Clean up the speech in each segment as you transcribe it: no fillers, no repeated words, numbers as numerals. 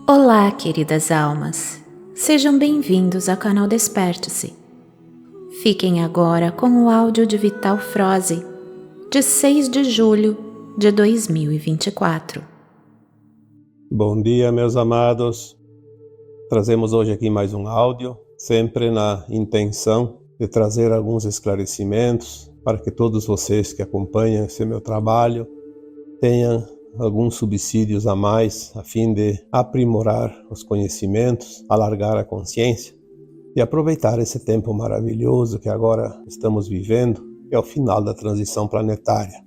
Olá, queridas almas! Sejam bem-vindos ao canal Desperte-se. Fiquem agora com o áudio de Vital Froze, de 6 de julho de 2024. Bom dia, meus amados. Trazemos hoje aqui mais um áudio, sempre na intenção de trazer alguns esclarecimentos para que todos vocês que acompanham esse meu trabalho tenham alguns subsídios a mais a fim de aprimorar os conhecimentos, alargar a consciência e aproveitar esse tempo maravilhoso que agora estamos vivendo, que é o final da transição planetária.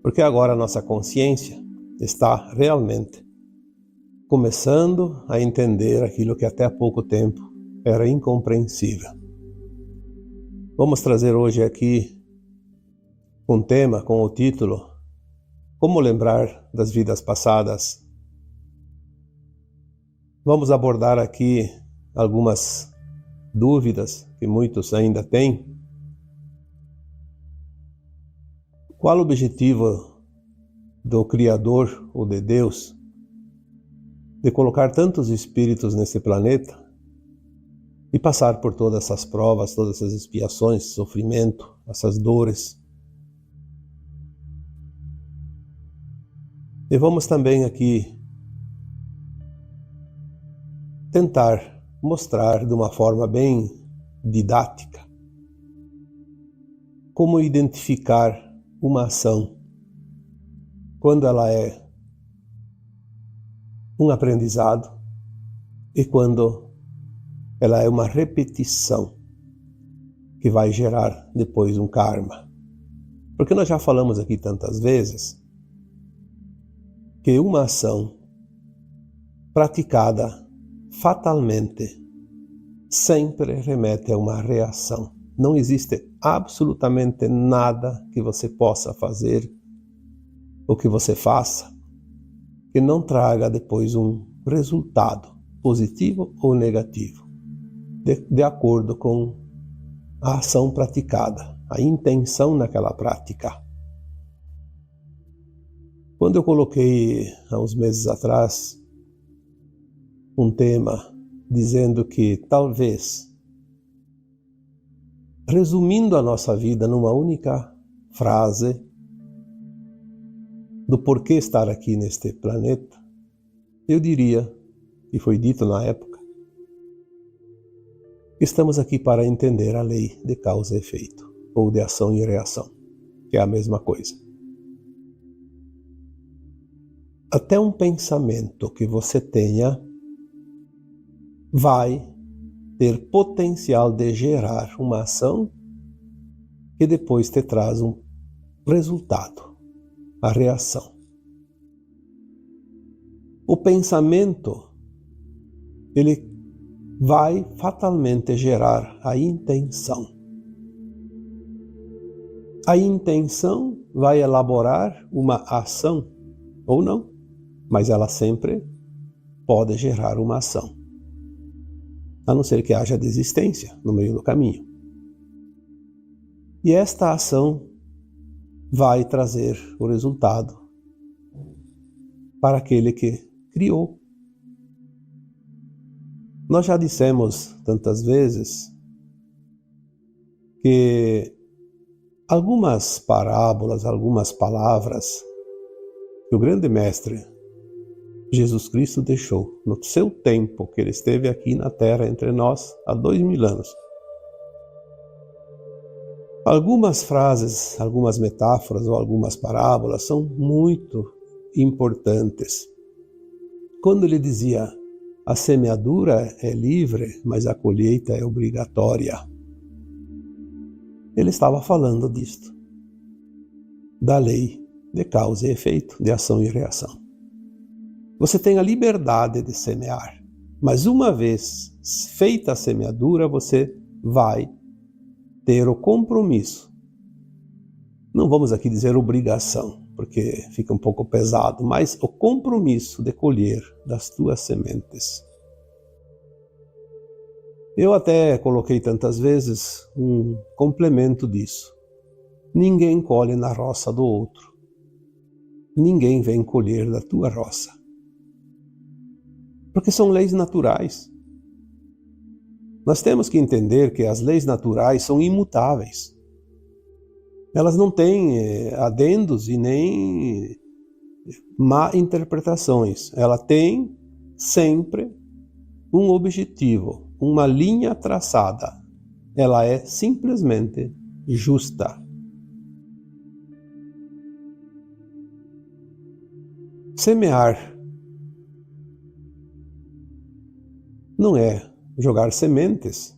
Porque agora a nossa consciência está realmente começando a entender aquilo que até há pouco tempo era incompreensível. Vamos trazer hoje aqui um tema com o título Como lembrar das vidas passadas? Vamos abordar aqui algumas dúvidas que muitos ainda têm. Qual o objetivo do Criador ou de Deus de colocar tantos espíritos nesse planeta e passar por todas essas provas, todas essas expiações, sofrimento, essas dores? E vamos também aqui tentar mostrar de uma forma bem didática como identificar uma ação quando ela é um aprendizado e quando ela é uma repetição que vai gerar depois um karma. Porque nós já falamos aqui tantas vezes que uma ação praticada fatalmente sempre remete a uma reação. Não existe absolutamente nada que você possa fazer ou que você faça que não traga depois um resultado positivo ou negativo, de acordo com a ação praticada, a intenção naquela prática. Quando eu coloquei, há uns meses atrás, um tema dizendo que talvez, resumindo a nossa vida numa única frase do porquê estar aqui neste planeta, eu diria, e foi dito na época, estamos aqui para entender a lei de causa e efeito, ou de ação e reação, que é a mesma coisa. Até um pensamento que você tenha vai ter potencial de gerar uma ação que depois te traz um resultado, a reação. O pensamento, ele vai fatalmente gerar a intenção. A intenção vai elaborar uma ação, ou não, mas ela sempre pode gerar uma ação, a não ser que haja desistência no meio do caminho. E esta ação vai trazer o resultado para aquele que criou. Nós já dissemos tantas vezes que algumas parábolas, algumas palavras que o grande mestre Jesus Cristo deixou no seu tempo que ele esteve aqui na Terra entre nós há 2000 anos. Algumas frases, algumas metáforas ou algumas parábolas são muito importantes. Quando ele dizia, a semeadura é livre, mas a colheita é obrigatória, ele estava falando disto, da lei de causa e efeito, de ação e reação. Você tem a liberdade de semear, mas uma vez feita a semeadura, você vai ter o compromisso. Não vamos aqui dizer obrigação, porque fica um pouco pesado, mas o compromisso de colher das tuas sementes. Eu até coloquei tantas vezes um complemento disso. Ninguém colhe na roça do outro. Ninguém vem colher da tua roça. Porque são leis naturais. Nós temos que entender que as leis naturais são imutáveis. Elas não têm adendos e nem má interpretações. Ela tem sempre um objetivo, uma linha traçada. Ela é simplesmente justa. Semear não é jogar sementes,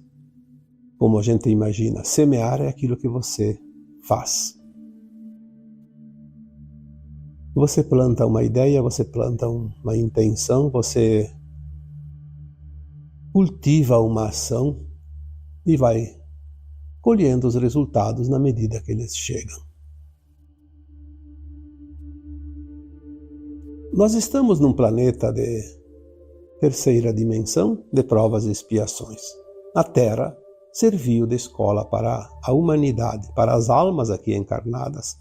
como a gente imagina. Semear é aquilo que você faz. Você planta uma ideia, você planta uma intenção, você cultiva uma ação e vai colhendo os resultados na medida que eles chegam. Nós estamos num planeta de terceira dimensão de provas e expiações. A Terra serviu de escola para a humanidade, para as almas aqui encarnadas.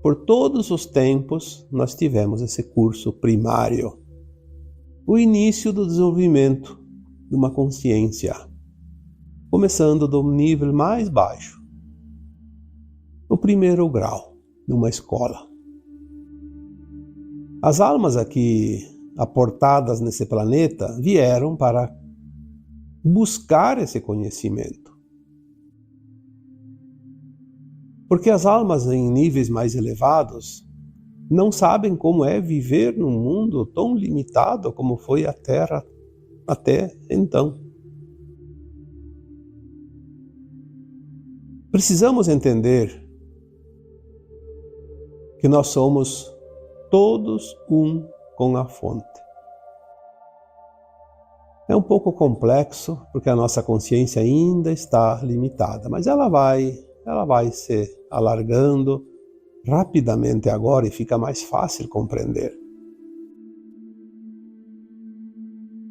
Por todos os tempos, nós tivemos esse curso primário, o início do desenvolvimento de uma consciência, começando do nível mais baixo, o primeiro grau de uma escola. As almas aqui aportadas nesse planeta vieram para buscar esse conhecimento. Porque as almas em níveis mais elevados não sabem como é viver num mundo tão limitado como foi a Terra até então. Precisamos entender que nós somos todos um com a fonte. É um pouco complexo, porque a nossa consciência ainda está limitada, mas ela vai se alargando rapidamente agora e fica mais fácil compreender.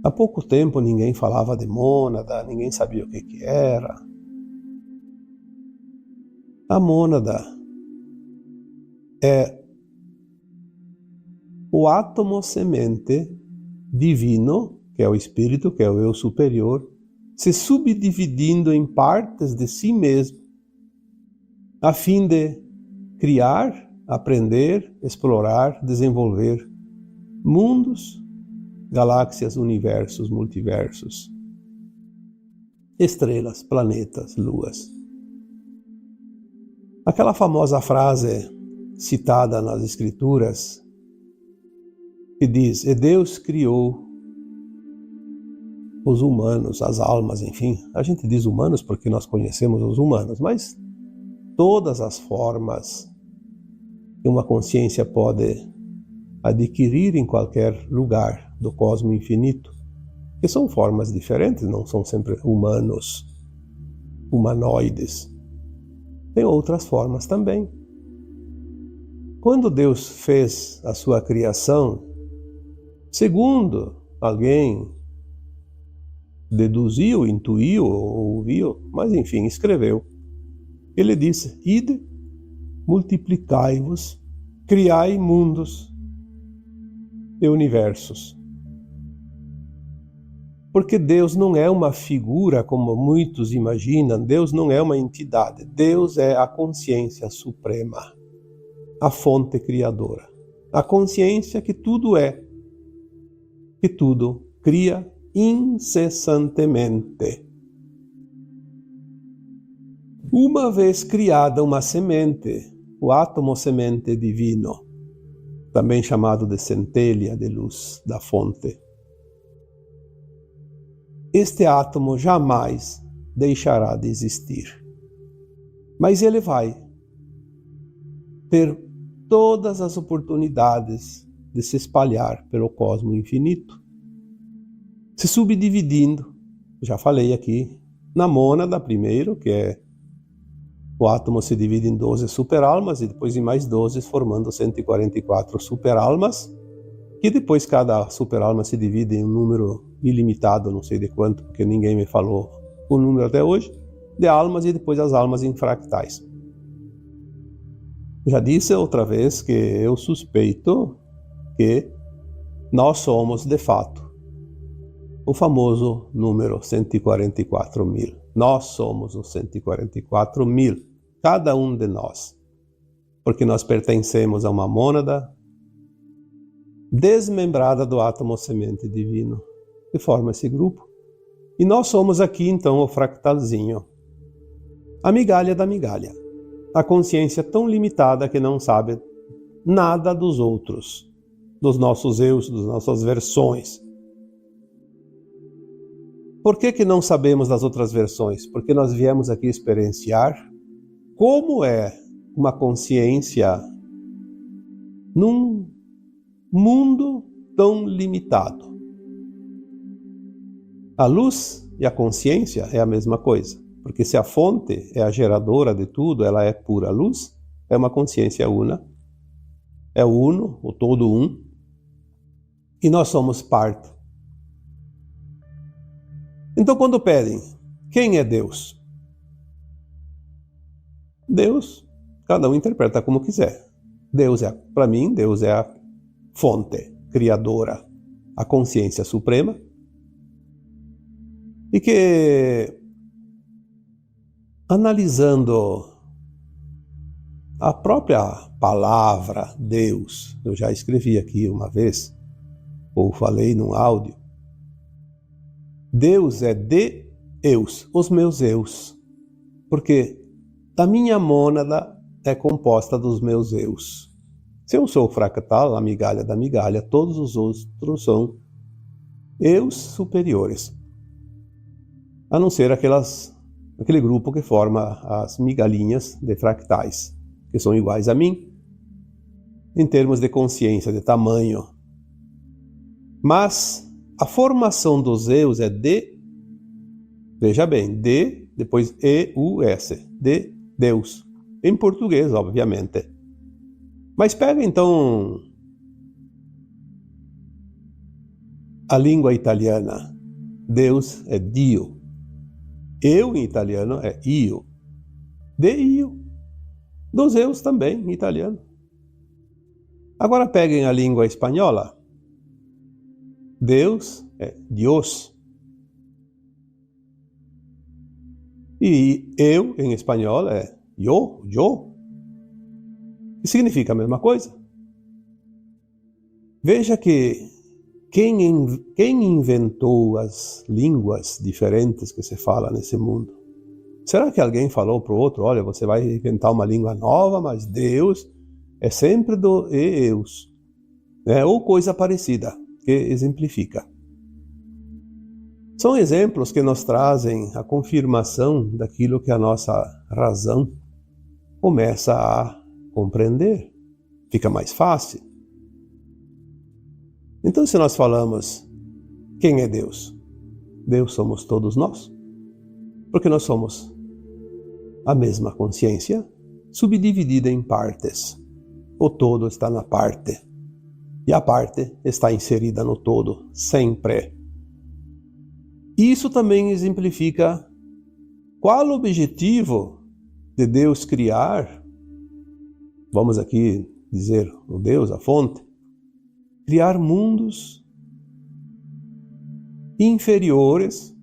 Há pouco tempo ninguém falava de mônada, ninguém sabia o que era. A mônada é o átomo semente divino, que é o espírito, que é o eu superior, se subdividindo em partes de si mesmo, a fim de criar, aprender, explorar, desenvolver mundos, galáxias, universos, multiversos, estrelas, planetas, luas. Aquela famosa frase citada nas Escrituras que diz: "E Deus criou os humanos, as almas", enfim. A gente diz humanos porque nós conhecemos os humanos, mas todas as formas que uma consciência pode adquirir em qualquer lugar do cosmo infinito, que são formas diferentes, não são sempre humanos, humanoides. Tem outras formas também. Quando Deus fez a sua criação, segundo alguém deduziu, intuiu, ouviu, mas enfim, escreveu. Ele disse: "Ide, multiplicai-vos, criai mundos e universos." Porque Deus não é uma figura como muitos imaginam, Deus não é uma entidade, Deus é a consciência suprema, a fonte criadora, a consciência que tudo é, que tudo cria incessantemente. Uma vez criada uma semente, o átomo semente divino, também chamado de centelha de luz da fonte, este átomo jamais deixará de existir. Mas ele vai ter todas as oportunidades de se espalhar pelo cosmo infinito, se subdividindo. Já falei aqui na mônada primeiro, que é o átomo se divide em 12 superalmas e depois em mais 12, formando 144 superalmas, que depois cada superalma se divide em um número ilimitado, não sei de quanto, porque ninguém me falou o número até hoje, de almas, e depois as almas em fractais. Já disse outra vez que eu suspeito que nós somos, de fato, o famoso número 144 mil. Nós somos os 144 mil, cada um de nós, porque nós pertencemos a uma mônada desmembrada do átomo semente divino, que forma esse grupo. E nós somos aqui, então, o fractalzinho, a migalha da migalha, a consciência tão limitada que não sabe nada dos outros, dos nossos eus, das nossas versões. Por que não sabemos das outras versões? Porque nós viemos aqui experienciar como é uma consciência num mundo tão limitado. A luz e a consciência é a mesma coisa, porque se a fonte é a geradora de tudo, ela é pura luz, é uma consciência una, é o uno, o todo um, e nós somos parte. Então, quando pedem, quem é Deus? Deus, cada um interpreta como quiser. Deus para mim, Deus é a fonte criadora, a consciência suprema, e que, analisando a própria palavra Deus, eu já escrevi aqui uma vez, ou falei num áudio, Deus é de eus, os meus eus, porque a minha mônada é composta dos meus eus. Se eu sou o fractal, a migalha da migalha, todos os outros são eus superiores, a não ser aquele grupo que forma as migalhinhas de fractais, que são iguais a mim, em termos de consciência, de tamanho. Mas a formação dos eus é de, veja bem, de, depois E-U-S, de Deus. Em português, obviamente. Mas pega então a língua italiana. Deus é Dio. Eu em italiano é io. De io. Dos eus também em italiano. Agora peguem a língua espanhola. Deus é Dios. E eu, em espanhol, é yo. Que significa a mesma coisa. Veja que quem inventou as línguas diferentes que se fala nesse mundo? Será que alguém falou para o outro, olha, você vai inventar uma língua nova, mas Deus é sempre do eus, né? Ou coisa parecida, que exemplifica. São exemplos que nos trazem a confirmação daquilo que a nossa razão começa a compreender. Fica mais fácil. Então, se nós falamos, quem é Deus? Deus somos todos nós. Porque nós somos a mesma consciência, subdividida em partes. O todo está na parte. E a parte está inserida no todo, sempre. Isso também exemplifica qual o objetivo de Deus criar, vamos aqui dizer o Deus, a fonte, criar mundos inferiores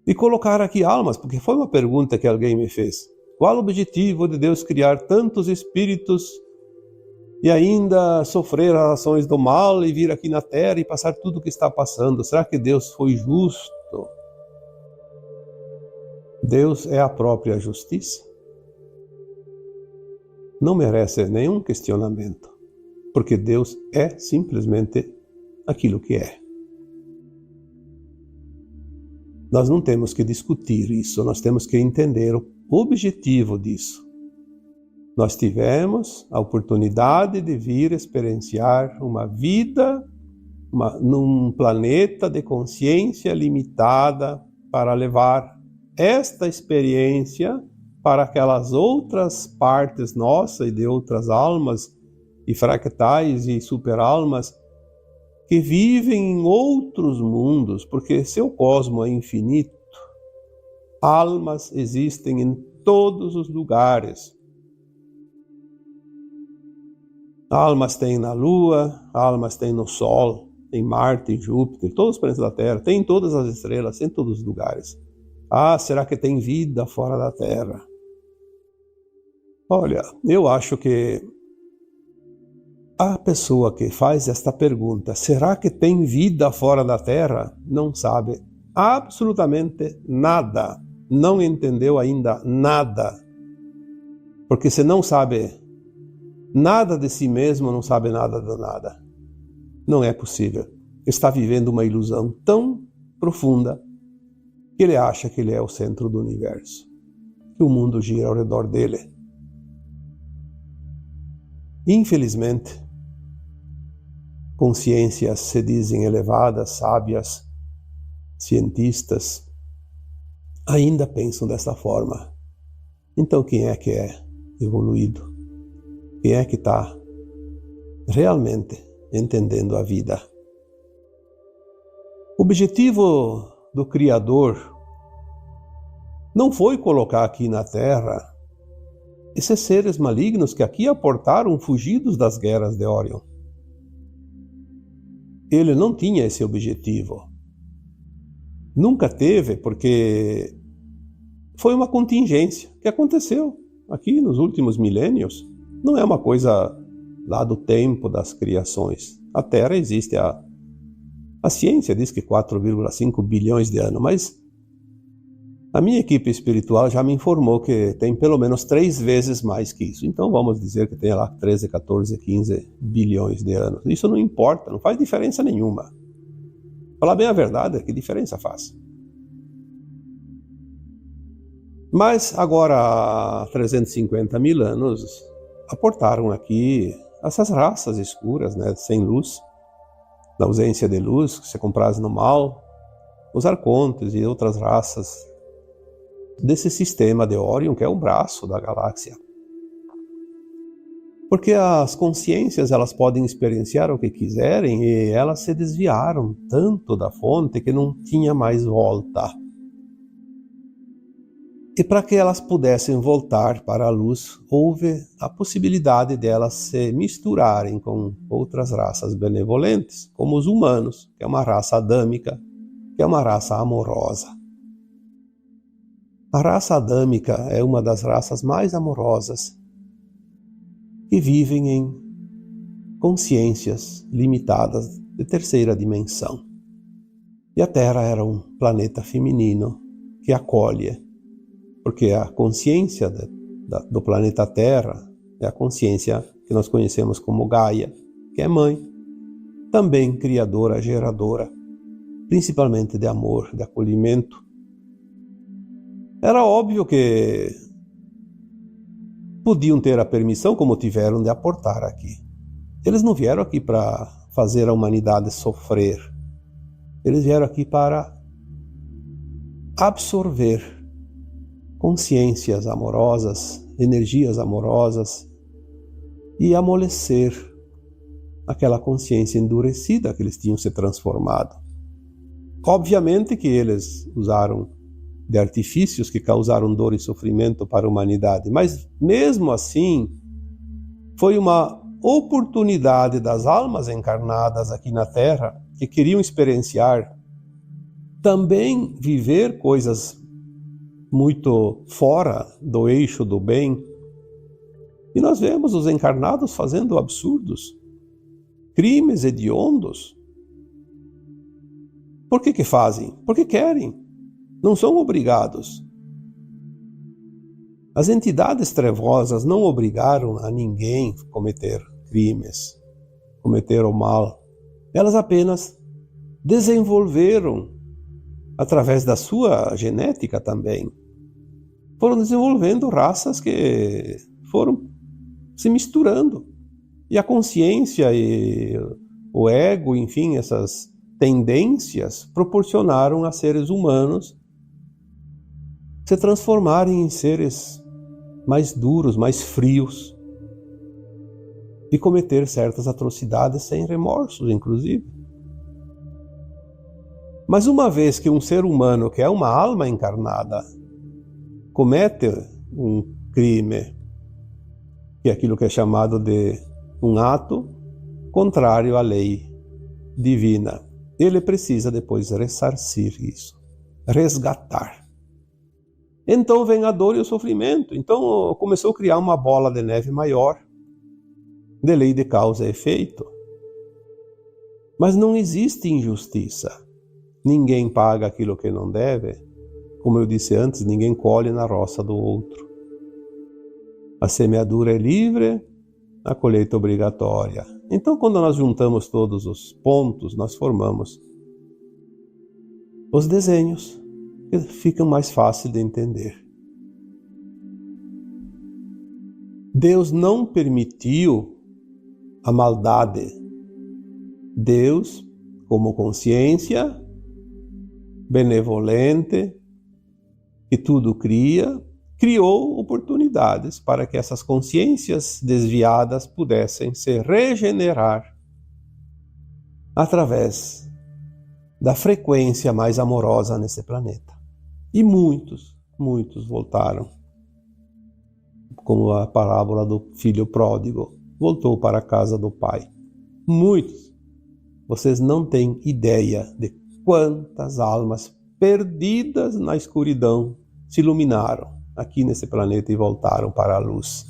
e colocar aqui almas, porque foi uma pergunta que alguém me fez. Qual o objetivo de Deus criar tantos espíritos e ainda sofrer as ações do mal e vir aqui na Terra e passar tudo o que está passando? Será que Deus foi justo? Deus é a própria justiça. Não merece nenhum questionamento, porque Deus é simplesmente aquilo que é. Nós não temos que discutir isso, nós temos que entender o objetivo disso. Nós tivemos a oportunidade de vir experienciar uma vida num planeta de consciência limitada para levar esta experiência para aquelas outras partes nossas e de outras almas e fractais e superalmas que vivem em outros mundos, porque seu cosmo é infinito. Almas existem em todos os lugares. Almas tem na Lua, almas tem no Sol, em Marte, em Júpiter, todos os planetas da Terra, tem em todas as estrelas, em todos os lugares. Ah, será que tem vida fora da Terra? Olha, eu acho que a pessoa que faz esta pergunta, será que tem vida fora da Terra, não sabe absolutamente nada, não entendeu ainda nada. Porque se não sabe nada de si mesmo, não sabe nada de nada. Não é possível. Está vivendo uma ilusão tão profunda que ele acha que ele é o centro do universo, que o mundo gira ao redor dele. Infelizmente, consciências se dizem elevadas, sábias, cientistas, ainda pensam dessa forma. Então quem é que é evoluído? Quem é que está realmente entendendo a vida? O objetivo do Criador não foi colocar aqui na Terra esses seres malignos que aqui aportaram fugidos das guerras de Orion. Ele não tinha esse objetivo. Nunca teve, porque foi uma contingência que aconteceu aqui nos últimos milênios. Não é uma coisa lá do tempo das criações. A Terra existe, a ciência diz que 4,5 bilhões de anos, mas a minha equipe espiritual já me informou que tem pelo menos 3 vezes mais que isso. Então vamos dizer que tem lá 13, 14, 15 bilhões de anos. Isso não importa, não faz diferença nenhuma. Falar bem a verdade, que diferença faz? Mas agora, há 350 mil anos, aportaram aqui essas raças escuras, né, sem luz, da ausência de luz, que se compraz no mal, os arcontes e outras raças desse sistema de Orion, que é o braço da galáxia. Porque as consciências, elas podem experienciar o que quiserem e elas se desviaram tanto da fonte que não tinha mais volta. E para que elas pudessem voltar para a luz, houve a possibilidade de elas se misturarem com outras raças benevolentes, como os humanos, que é uma raça adâmica, que é uma raça amorosa. A raça adâmica é uma das raças mais amorosas que vivem em consciências limitadas de terceira dimensão. E a Terra era um planeta feminino que acolhe, porque a consciência do planeta Terra é a consciência que nós conhecemos como Gaia, que é mãe, também criadora, geradora, principalmente de amor, de acolhimento. Era óbvio que podiam ter a permissão, como tiveram, de aportar aqui. Eles não vieram aqui para fazer a humanidade sofrer. Eles vieram aqui para absorver consciências amorosas, energias amorosas e amolecer aquela consciência endurecida que eles tinham se transformado. Obviamente que eles usaram de artifícios que causaram dor e sofrimento para a humanidade, mas mesmo assim foi uma oportunidade das almas encarnadas aqui na Terra que queriam experienciar também viver coisas muito fora do eixo do bem. E nós vemos os encarnados fazendo absurdos, crimes hediondos. Por que fazem? Porque querem. Não são obrigados. As entidades trevosas não obrigaram a ninguém a cometer crimes, cometer o mal. Elas apenas desenvolveram, através da sua genética também, foram desenvolvendo raças que foram se misturando. E a consciência e o ego, enfim, essas tendências proporcionaram a seres humanos se transformarem em seres mais duros, mais frios e cometer certas atrocidades sem remorsos, inclusive. Mas uma vez que um ser humano, que é uma alma encarnada, comete um crime, que é aquilo que é chamado de um ato contrário à lei divina. Ele precisa depois ressarcir isso, resgatar. Então vem a dor e o sofrimento. Então começou a criar uma bola de neve maior, de lei de causa e efeito. Mas não existe injustiça. Ninguém paga aquilo que não deve. Como eu disse antes, ninguém colhe na roça do outro. A semeadura é livre, a colheita é obrigatória. Então, quando nós juntamos todos os pontos, nós formamos os desenhos que ficam mais fáceis de entender. Deus não permitiu a maldade. Deus, como consciência benevolente, que tudo cria, criou oportunidades para que essas consciências desviadas pudessem se regenerar através da frequência mais amorosa nesse planeta. E muitos voltaram. Como a parábola do filho pródigo, voltou para a casa do pai. Muitos. Vocês não têm ideia de quantas almas perdidas na escuridão se iluminaram aqui nesse planeta e voltaram para a luz.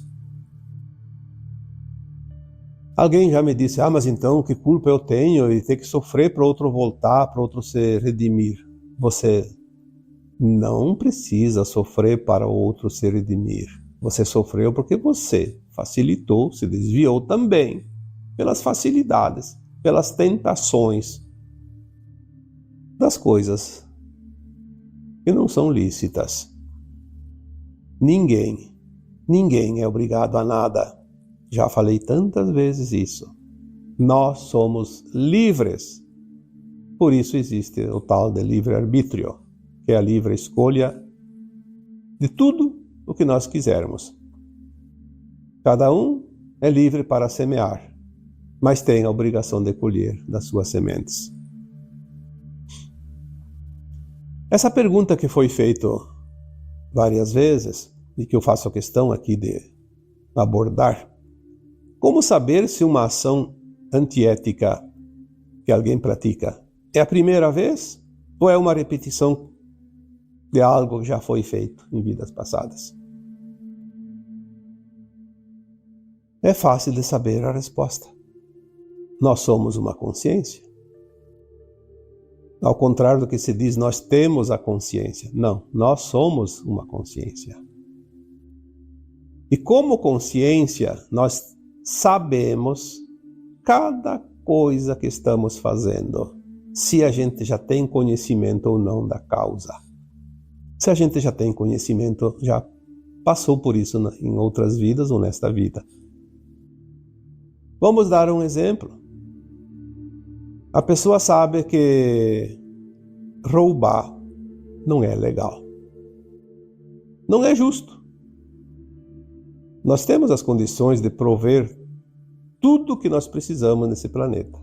Alguém já me disse, mas então que culpa eu tenho de ter que sofrer para outro voltar, para outro se redimir? Você não precisa sofrer para o outro se redimir. Você sofreu porque você facilitou, se desviou também pelas facilidades, pelas tentações das coisas que não são lícitas. Ninguém é obrigado a nada. Já falei tantas vezes isso. Nós somos livres. Por isso existe o tal de livre-arbítrio, que é a livre escolha de tudo o que nós quisermos. Cada um é livre para semear, mas tem a obrigação de colher das suas sementes. Essa pergunta que foi feita várias vezes, e que eu faço a questão aqui de abordar, como saber se uma ação antiética que alguém pratica é a primeira vez ou é uma repetição de algo que já foi feito em vidas passadas? É fácil de saber a resposta. Nós somos uma consciência. Ao contrário do que se diz, nós temos a consciência. Não, nós somos uma consciência. E como consciência, nós sabemos cada coisa que estamos fazendo, se a gente já tem conhecimento ou não da causa. Se a gente já tem conhecimento, já passou por isso em outras vidas ou nesta vida. Vamos dar um exemplo. A pessoa sabe que roubar não é legal. Não é justo. Nós temos as condições de prover tudo o que nós precisamos nesse planeta.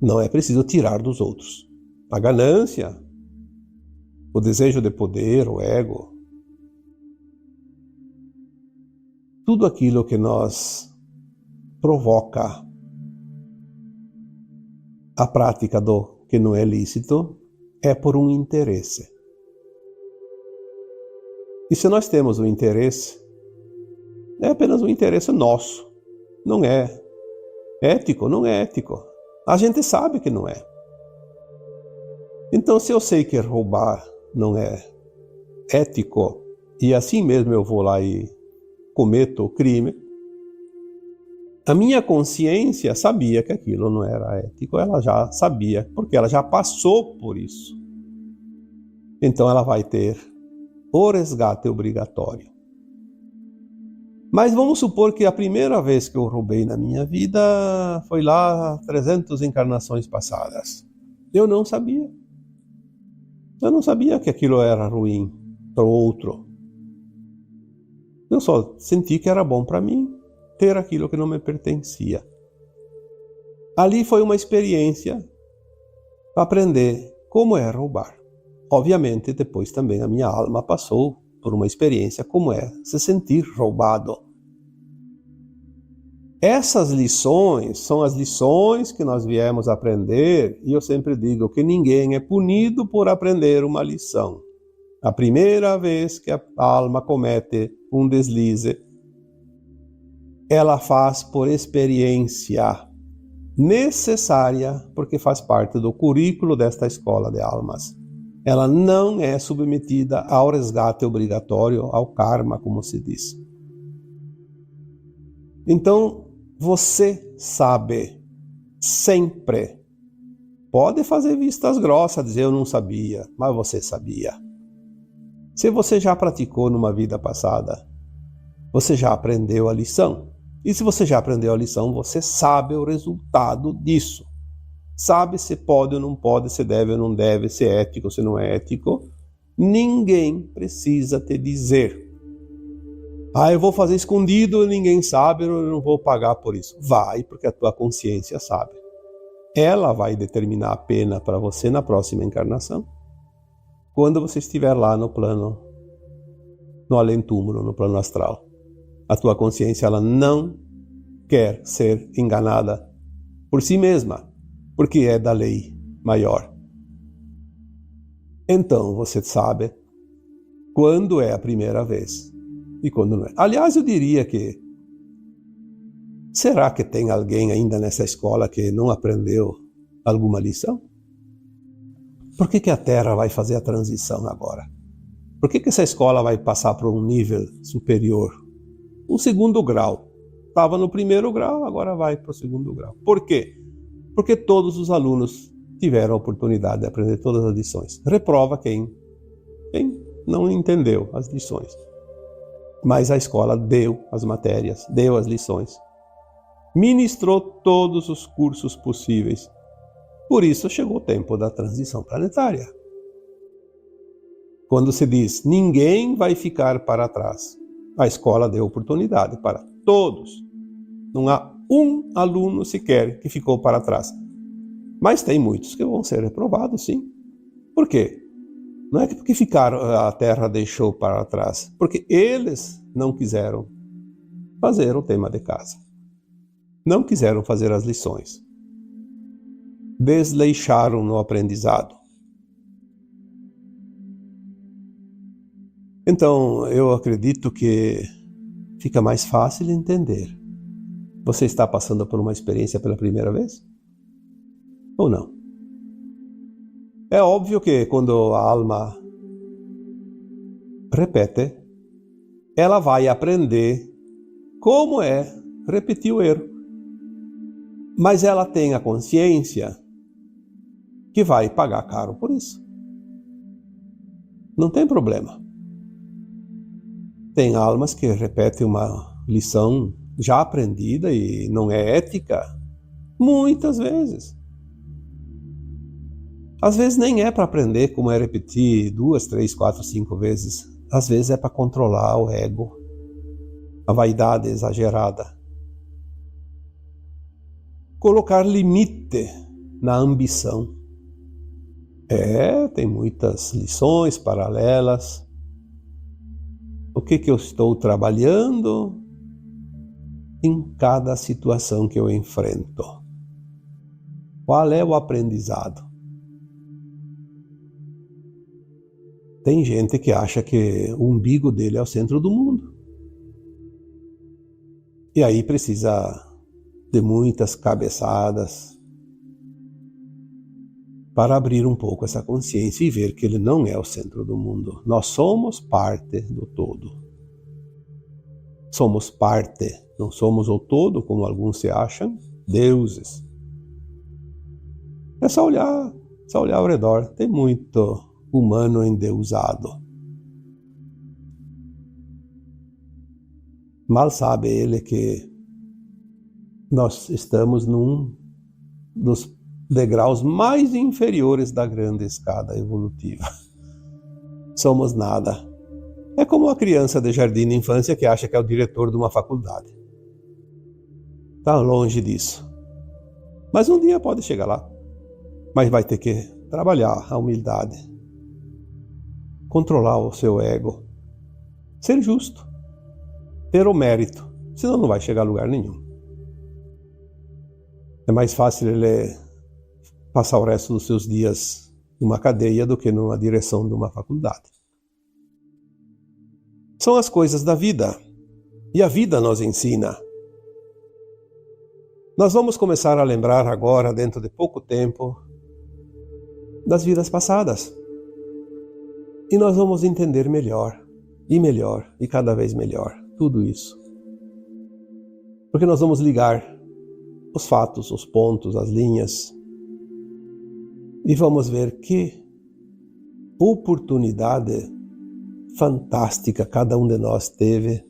Não é preciso tirar dos outros. A ganância, o desejo de poder, o ego, tudo aquilo que nos provoca a prática do que não é lícito é por um interesse. E se nós temos um interesse, é apenas um interesse nosso. Não é ético, não é ético. A gente sabe que não é. Então, se eu sei que roubar não é ético, e assim mesmo eu vou lá e cometo o crime, a minha consciência sabia que aquilo não era ético, ela já sabia, porque ela já passou por isso. Então ela vai ter o resgate obrigatório. Mas vamos supor que a primeira vez que eu roubei na minha vida foi lá 300 encarnações passadas. Eu não sabia. Eu não sabia que aquilo era ruim para o outro. Eu só senti que era bom para mim ter aquilo que não me pertencia. Ali foi uma experiência para aprender como é roubar. Obviamente, depois também a minha alma passou por uma experiência como é se sentir roubado. Essas lições são as lições que nós viemos aprender, e eu sempre digo que ninguém é punido por aprender uma lição. A primeira vez que a alma comete um deslize, ela faz por experiência necessária, porque faz parte do currículo desta escola de almas. Ela não é submetida ao resgate obrigatório, ao karma, como se diz. Então, você sabe, sempre. Pode fazer vistas grossas, dizer eu não sabia, mas você sabia. Se você já praticou numa vida passada, você já aprendeu a lição. E se você já aprendeu a lição, você sabe o resultado disso. Sabe se pode ou não pode, se deve ou não deve, se é ético ou se não é ético. Ninguém precisa te dizer. Eu vou fazer escondido, ninguém sabe, eu não vou pagar por isso. Vai, porque a tua consciência sabe. Ela vai determinar a pena para você na próxima encarnação, quando você estiver lá no plano, no além-túmulo, no plano astral. A tua consciência, ela não quer ser enganada por si mesma, porque é da lei maior. Então, você sabe quando é a primeira vez e quando não é. Aliás, eu diria que, será que tem alguém ainda nessa escola que não aprendeu alguma lição? Por que a Terra vai fazer a transição agora? Por que essa escola vai passar para um nível superior? Um segundo grau. Estava no primeiro grau, agora vai para o segundo grau. Por quê? Porque todos os alunos tiveram a oportunidade de aprender todas as lições. Reprova quem não entendeu as lições. Mas a escola deu as matérias, deu as lições. Ministrou todos os cursos possíveis. Por isso chegou o tempo da transição planetária. Quando se diz, ninguém vai ficar para trás, a escola deu oportunidade para todos. Não há um aluno sequer que ficou para trás. Mas tem muitos que vão ser reprovados, sim. Por quê? Não é porque a Terra deixou para trás, porque eles não quiseram fazer o tema de casa. Não quiseram fazer as lições. Desleixaram no aprendizado. Então, eu acredito que fica mais fácil de entender. Você está passando por uma experiência pela primeira vez? Ou não? É óbvio que quando a alma repete, ela vai aprender como é repetir o erro. Mas ela tem a consciência que vai pagar caro por isso. Não tem problema. Tem almas que repetem uma lição já aprendida e não é ética, muitas vezes. Às vezes nem é para aprender como é repetir 2, 3, 4, 5 vezes. Às vezes é para controlar o ego, a vaidade exagerada. Colocar limite na ambição. Tem muitas lições paralelas. O que eu estou trabalhando em cada situação que eu enfrento? Qual é o aprendizado? Tem gente que acha que o umbigo dele é o centro do mundo. E aí precisa de muitas cabeçadas para abrir um pouco essa consciência e ver que ele não é o centro do mundo. Nós somos parte do todo. Somos parte, não somos o todo, como alguns se acham, deuses. É só olhar ao redor. Tem muito humano endeusado. Mal sabe ele que nós estamos num dos degraus mais inferiores da grande escada evolutiva. Somos nada. É como a criança de jardim de infância que acha que é o diretor de uma faculdade. Está longe disso. Mas um dia pode chegar lá. Mas vai ter que trabalhar a humildade. Controlar o seu ego. Ser justo. Ter o mérito. Senão não vai chegar a lugar nenhum. É mais fácil ele passar o resto dos seus dias numa cadeia do que numa direção de uma faculdade. São as coisas da vida. E a vida nos ensina. Nós vamos começar a lembrar agora, dentro de pouco tempo, das vidas passadas. E nós vamos entender melhor, e cada vez melhor, tudo isso. Porque nós vamos ligar os fatos, os pontos, as linhas, e vamos ver que oportunidade fantástica cada um de nós teve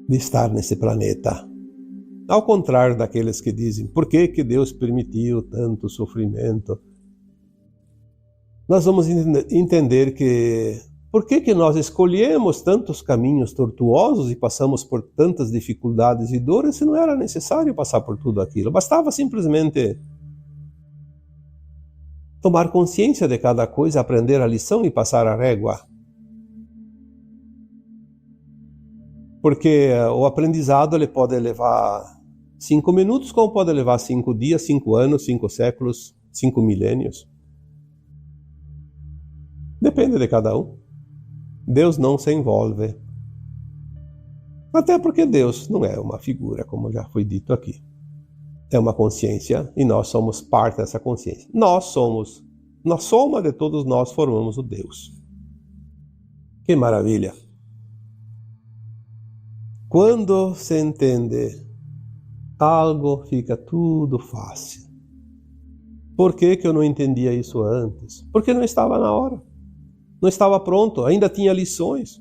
de estar nesse planeta. Ao contrário daqueles que dizem, por que Deus permitiu tanto sofrimento? Nós vamos entender que por que nós escolhemos tantos caminhos tortuosos e passamos por tantas dificuldades e dores se não era necessário passar por tudo aquilo. Bastava simplesmente tomar consciência de cada coisa, aprender a lição e passar a régua. Porque o aprendizado ele pode levar 5 minutos, como pode levar 5 dias, 5 anos, 5 séculos, 5 milênios. Depende de cada um. Deus não se envolve. Até porque Deus não é uma figura, como já foi dito aqui. É uma consciência e nós somos parte dessa consciência. Nós somos, na soma de todos nós, formamos o Deus. Que maravilha! Quando se entende algo, fica tudo fácil. Por que eu não entendia isso antes? Porque não estava na hora. Não estava pronto, ainda tinha lições.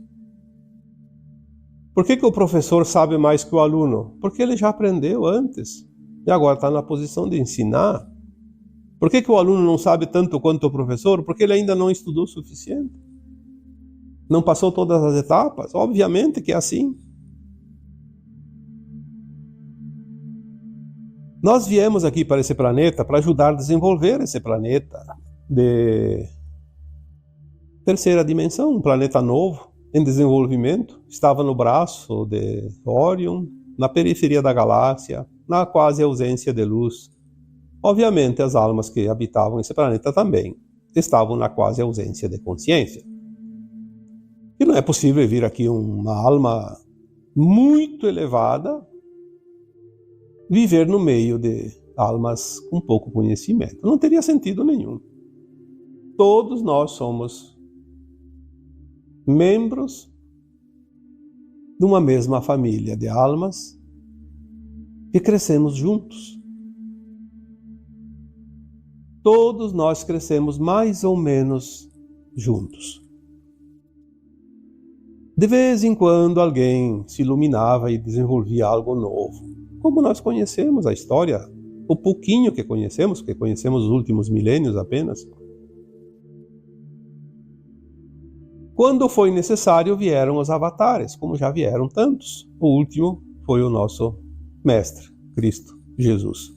Por que o professor sabe mais que o aluno? Porque ele já aprendeu antes e agora está na posição de ensinar. Por que o aluno não sabe tanto quanto o professor? Porque ele ainda não estudou o suficiente. Não passou todas as etapas? Obviamente que é assim. Nós viemos aqui para esse planeta para ajudar a desenvolver esse planeta de terceira dimensão, um planeta novo, em desenvolvimento. Estava no braço de Órion, na periferia da galáxia, na quase ausência de luz. Obviamente, as almas que habitavam esse planeta também estavam na quase ausência de consciência. E não é possível vir aqui uma alma muito elevada viver no meio de almas com pouco conhecimento. Não teria sentido nenhum. Todos nós somos membros de uma mesma família de almas que crescemos juntos. Todos nós crescemos mais ou menos juntos. De vez em quando alguém se iluminava e desenvolvia algo novo. Como nós conhecemos a história, o pouquinho que conhecemos, porque conhecemos os últimos milênios apenas. Quando foi necessário, vieram os avatares, como já vieram tantos. O último foi o nosso Mestre, Cristo Jesus.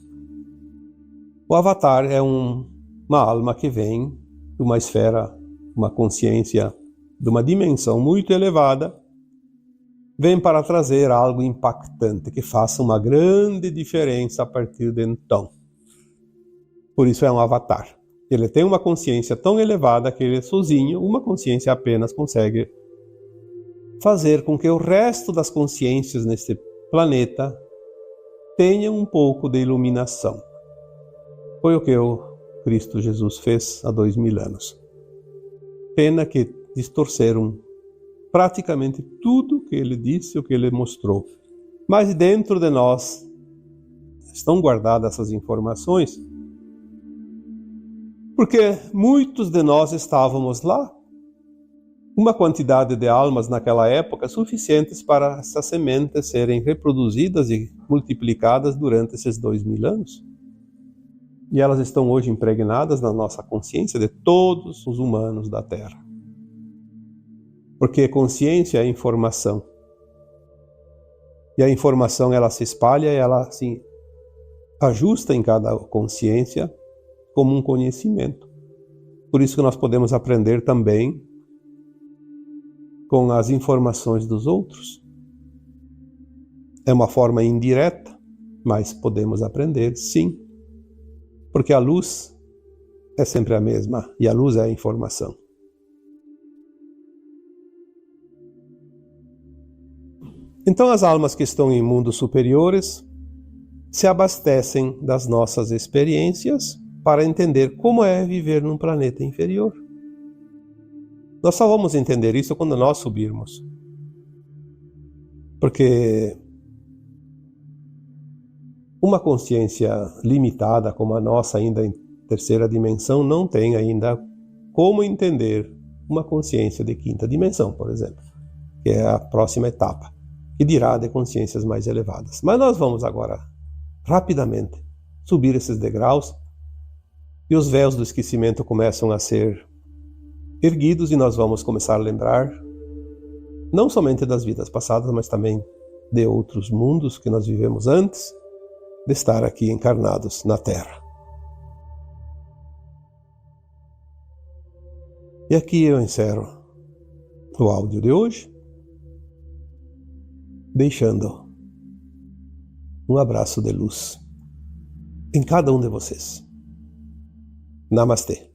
O avatar é uma alma que vem de uma esfera, uma consciência, de uma dimensão muito elevada, vem para trazer algo impactante, que faça uma grande diferença a partir de então. Por isso é um avatar. Ele tem uma consciência tão elevada que ele sozinho, uma consciência apenas, consegue fazer com que o resto das consciências neste planeta tenham um pouco de iluminação. Foi o que o Cristo Jesus fez há 2000 anos. Pena que distorceram praticamente tudo que ele disse, o que ele mostrou. Mas dentro de nós estão guardadas essas informações, porque muitos de nós estávamos lá, uma quantidade de almas naquela época suficientes para essas sementes serem reproduzidas e multiplicadas durante esses 2000 anos. E elas estão hoje impregnadas na nossa consciência de todos os humanos da Terra. Porque consciência é informação. E a informação ela se espalha e ela se ajusta em cada consciência como um conhecimento. Por isso que nós podemos aprender também com as informações dos outros. É uma forma indireta mas podemos aprender, sim, porque a luz é sempre a mesma, e a luz é a informação. Então as almas que estão em mundos superiores se abastecem das nossas experiências para entender como é viver num planeta inferior. Nós só vamos entender isso quando nós subirmos. Porque uma consciência limitada como a nossa, ainda em terceira dimensão, não tem ainda como entender uma consciência de quinta dimensão, por exemplo, que é a próxima etapa, que dirá de consciências mais elevadas. Mas nós vamos agora, rapidamente, subir esses degraus e os véus do esquecimento começam a ser erguidos e nós vamos começar a lembrar não somente das vidas passadas, mas também de outros mundos que nós vivemos antes de estar aqui encarnados na Terra. E aqui eu encerro o áudio de hoje, deixando um abraço de luz em cada um de vocês. Namastê.